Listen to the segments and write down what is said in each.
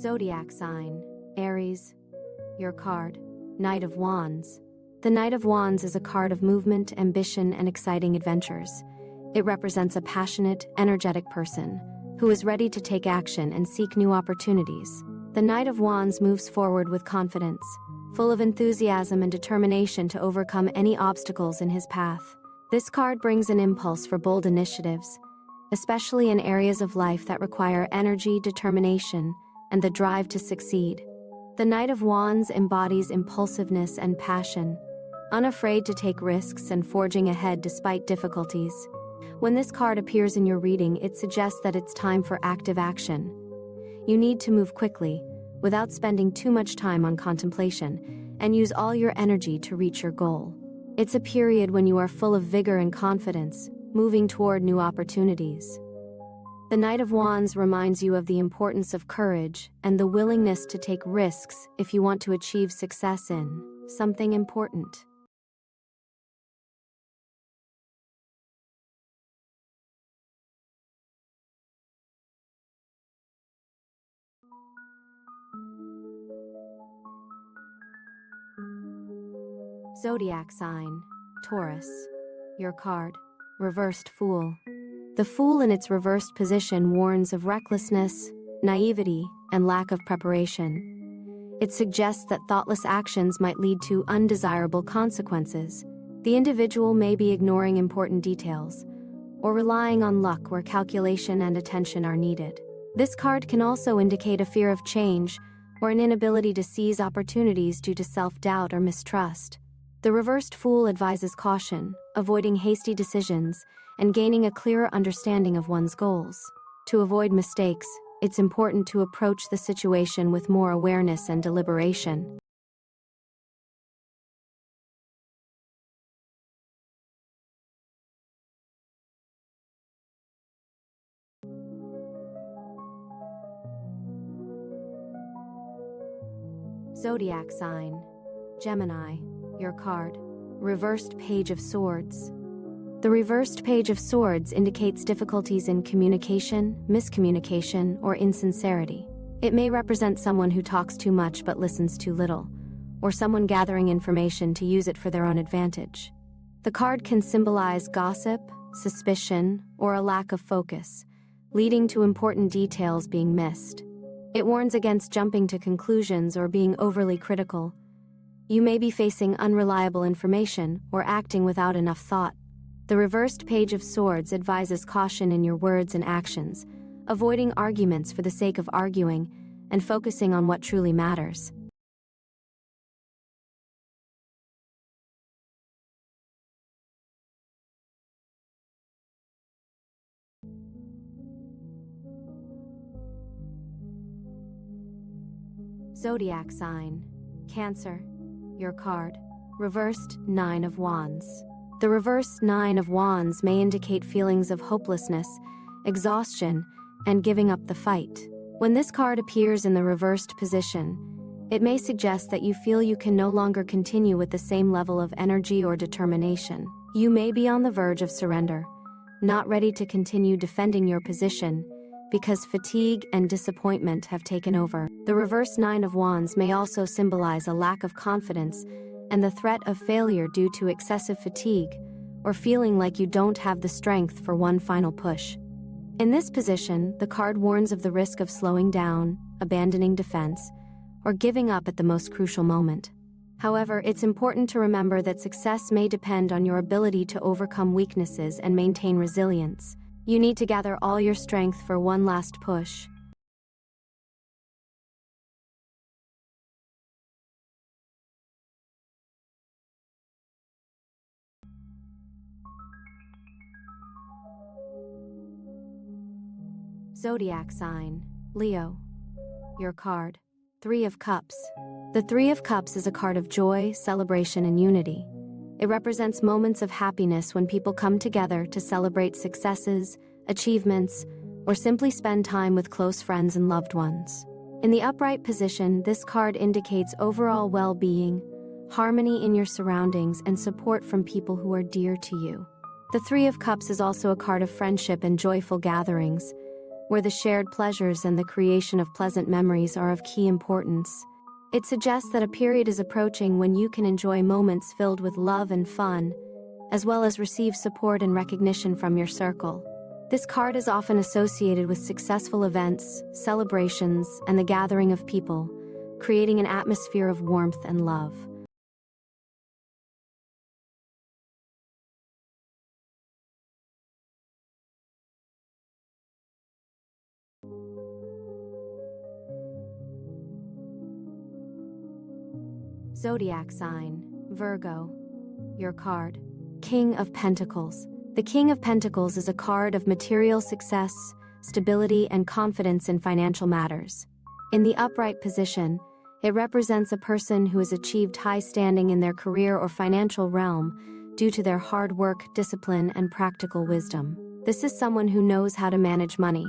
Zodiac sign, Aries. Your card, Knight of Wands. The Knight of Wands is a card of movement, ambition, and exciting adventures. It represents a passionate, energetic person who is ready to take action and seek new opportunities. The Knight of Wands moves forward with confidence, full of enthusiasm and determination to overcome any obstacles in his path. This card brings an impulse for bold initiatives, especially in areas of life that require energy, determination, and the drive to succeed. The Knight of Wands embodies impulsiveness and passion, unafraid to take risks and forging ahead despite difficulties. When this card appears in your reading, it suggests that it's time for active action. You need to move quickly, without spending too much time on contemplation, and use all your energy to reach your goal. It's a period when you are full of vigor and confidence, moving toward new opportunities. The Knight of Wands reminds you of the importance of courage and the willingness to take risks if you want to achieve success in something important. Zodiac sign, Taurus. Your card, Reversed Fool. The Fool in its reversed position warns of recklessness, naivety, and lack of preparation. It suggests that thoughtless actions might lead to undesirable consequences. The individual may be ignoring important details, or relying on luck where calculation and attention are needed. This card can also indicate a fear of change or an inability to seize opportunities due to self-doubt or mistrust. The Reversed Fool advises caution, avoiding hasty decisions, and gaining a clearer understanding of one's goals. To avoid mistakes, it's important to approach the situation with more awareness and deliberation. Zodiac sign, Gemini. Your card, Reversed Page of Swords. The reversed Page of Swords indicates difficulties in communication, miscommunication, or insincerity. It may represent someone who talks too much but listens too little, or someone gathering information to use it for their own advantage. The card can symbolize gossip, suspicion, or a lack of focus, leading to important details being missed. It warns against jumping to conclusions or being overly critical. You may be facing unreliable information or acting without enough thought. The reversed Page of Swords advises caution in your words and actions, avoiding arguments for the sake of arguing, and focusing on what truly matters. Zodiac sign, Cancer. Your card, Reversed Nine of Wands. The reversed Nine of Wands may indicate feelings of hopelessness, exhaustion, and giving up the fight. When this card appears in the reversed position, it may suggest that you feel you can no longer continue with the same level of energy or determination. You may be on the verge of surrender, not ready to continue defending your position because fatigue and disappointment have taken over. The reversed Nine of Wands may also symbolize a lack of confidence and the threat of failure due to excessive fatigue or feeling like you don't have the strength for one final push. In this position, the card warns of the risk of slowing down, abandoning defense, or giving up at the most crucial moment. However, it's important to remember that success may depend on your ability to overcome weaknesses and maintain resilience. You need to gather all your strength for one last push. Zodiac sign, Leo. Your card, Three of Cups. The Three of Cups is a card of joy, celebration, and unity. It represents moments of happiness when people come together to celebrate successes, achievements, or simply spend time with close friends and loved ones. In the upright position, this card indicates overall well-being, harmony in your surroundings, and support from people who are dear to you. The Three of Cups is also a card of friendship and joyful gatherings, where the shared pleasures and the creation of pleasant memories are of key importance. It suggests that a period is approaching when you can enjoy moments filled with love and fun, as well as receive support and recognition from your circle. This card is often associated with successful events, celebrations, and the gathering of people, creating an atmosphere of warmth and love. Zodiac sign, Virgo. Your card, King of Pentacles. The King of Pentacles is a card of material success, stability, and confidence in financial matters. In the upright position, it represents a person who has achieved high standing in their career or financial realm due to their hard work, discipline, and practical wisdom. This is someone who knows how to manage money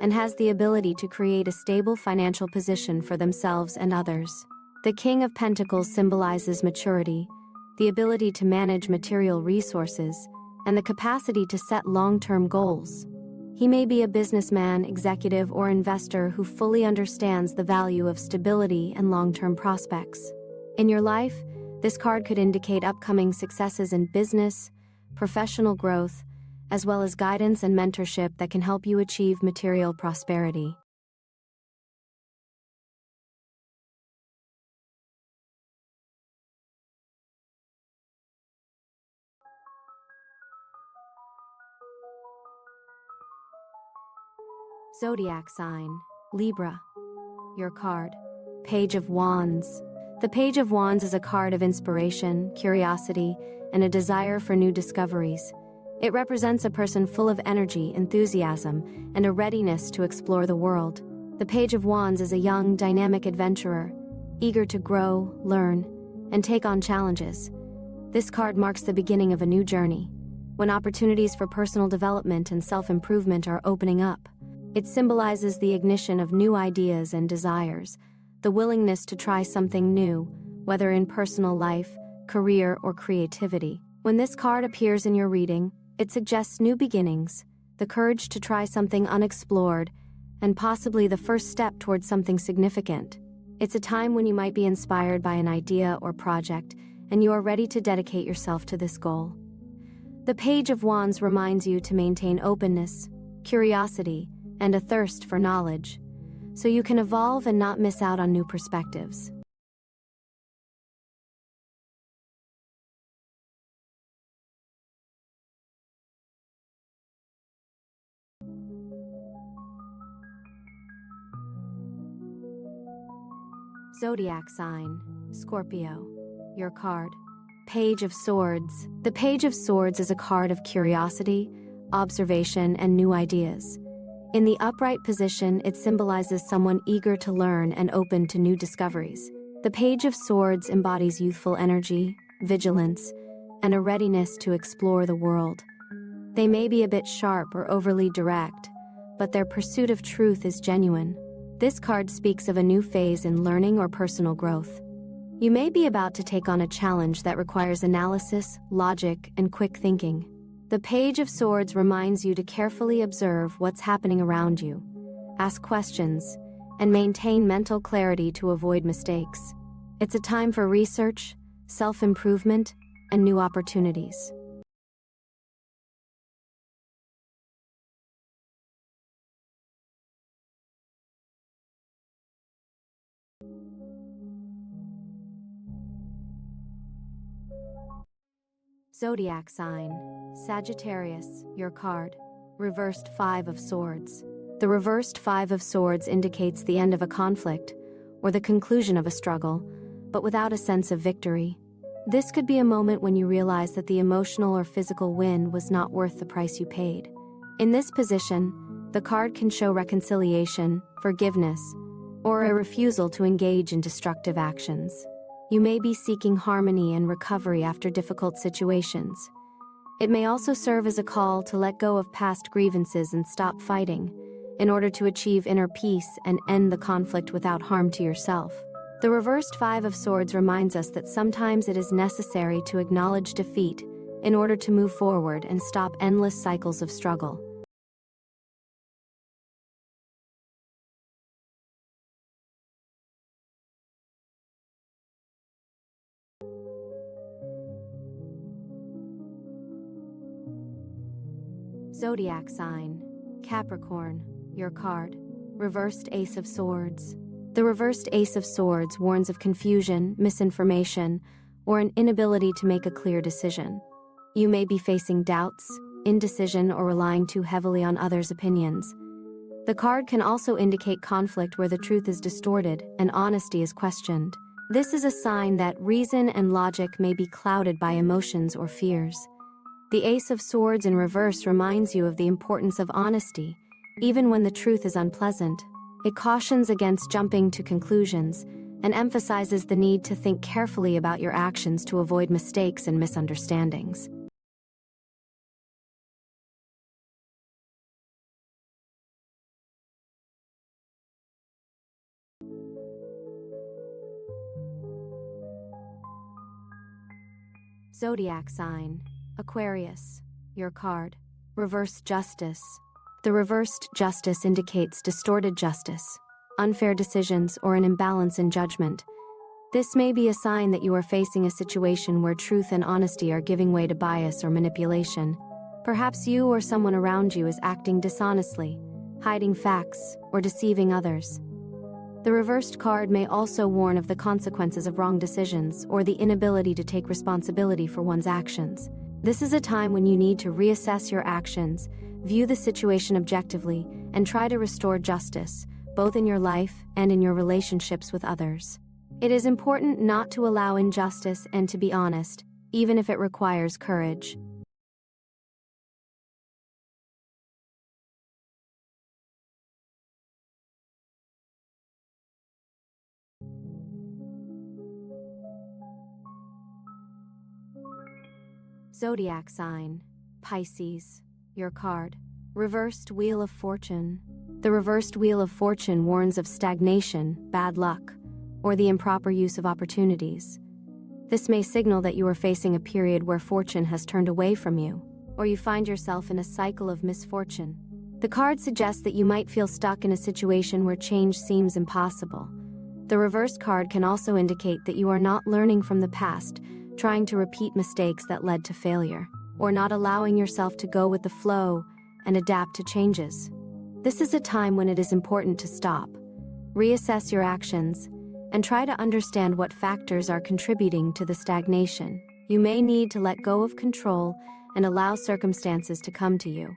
and has the ability to create a stable financial position for themselves and others. The King of Pentacles symbolizes maturity, the ability to manage material resources, and the capacity to set long-term goals. He may be a businessman, executive, or investor who fully understands the value of stability and long-term prospects. In your life, this card could indicate upcoming successes in business, professional growth, as well as guidance and mentorship that can help you achieve material prosperity. Zodiac sign, Libra. Your card, Page of Wands. The Page of Wands is a card of inspiration, curiosity, and a desire for new discoveries. It represents a person full of energy, enthusiasm, and a readiness to explore the world. The Page of Wands is a young, dynamic adventurer, eager to grow, learn, and take on challenges. This card marks the beginning of a new journey, when opportunities for personal development and self-improvement are opening up. It symbolizes the ignition of new ideas and desires, the willingness to try something new, whether in personal life, career, or creativity. When this card appears in your reading, it suggests new beginnings, the courage to try something unexplored, and possibly the first step towards something significant. It's a time when you might be inspired by an idea or project, and you are ready to dedicate yourself to this goal. The Page of Wands reminds you to maintain openness, curiosity, and a thirst for knowledge, so you can evolve and not miss out on new perspectives. Zodiac sign, Scorpio. Your card, Page of Swords. The Page of Swords is a card of curiosity, observation, and new ideas. In the upright position, it symbolizes someone eager to learn and open to new discoveries. The Page of Swords embodies youthful energy, vigilance, and a readiness to explore the world. They may be a bit sharp or overly direct, but their pursuit of truth is genuine. This card speaks of a new phase in learning or personal growth. You may be about to take on a challenge that requires analysis, logic, and quick thinking. The Page of Swords reminds you to carefully observe what's happening around you, ask questions, and maintain mental clarity to avoid mistakes. It's a time for research, self-improvement, and new opportunities. Zodiac sign, Sagittarius. Your card, Reversed Five of Swords. The reversed Five of Swords indicates the end of a conflict or the conclusion of a struggle, but without a sense of victory. This could be a moment when you realize that the emotional or physical win was not worth the price you paid. In this position, the card can show reconciliation, forgiveness, or a refusal to engage in destructive actions. You may be seeking harmony and recovery after difficult situations. It may also serve as a call to let go of past grievances and stop fighting, in order to achieve inner peace and end the conflict without harm to yourself. The reversed Five of Swords reminds us that sometimes it is necessary to acknowledge defeat in order to move forward and stop endless cycles of struggle. Zodiac sign, Capricorn, your card. Reversed Ace of Swords. The reversed Ace of Swords warns of confusion, misinformation, or an inability to make a clear decision. You may be facing doubts, indecision, or relying too heavily on others' opinions. The card can also indicate conflict where the truth is distorted and honesty is questioned. This is a sign that reason and logic may be clouded by emotions or fears. The Ace of Swords in reverse reminds you of the importance of honesty, even when the truth is unpleasant. It cautions against jumping to conclusions and emphasizes the need to think carefully about your actions to avoid mistakes and misunderstandings. Zodiac sign, Aquarius, your card. Reversed Justice. The reversed justice indicates distorted justice, unfair decisions, or an imbalance in judgment. This may be a sign that you are facing a situation where truth and honesty are giving way to bias or manipulation. Perhaps you or someone around you is acting dishonestly, hiding facts, or deceiving others. The reversed card may also warn of the consequences of wrong decisions or the inability to take responsibility for one's actions. This is a time when you need to reassess your actions, view the situation objectively, and try to restore justice, both in your life and in your relationships with others. It is important not to allow injustice and to be honest, even if it requires courage. Zodiac sign, Pisces, your card. Reversed Wheel of Fortune. The reversed Wheel of Fortune warns of stagnation, bad luck, or the improper use of opportunities. This may signal that you are facing a period where fortune has turned away from you, or you find yourself in a cycle of misfortune. The card suggests that you might feel stuck in a situation where change seems impossible. The reversed card can also indicate that you are not learning from the past, trying to repeat mistakes that led to failure, or not allowing yourself to go with the flow and adapt to changes. This is a time when it is important to stop, reassess your actions, and try to understand what factors are contributing to the stagnation. You may need to let go of control and allow circumstances to come to you.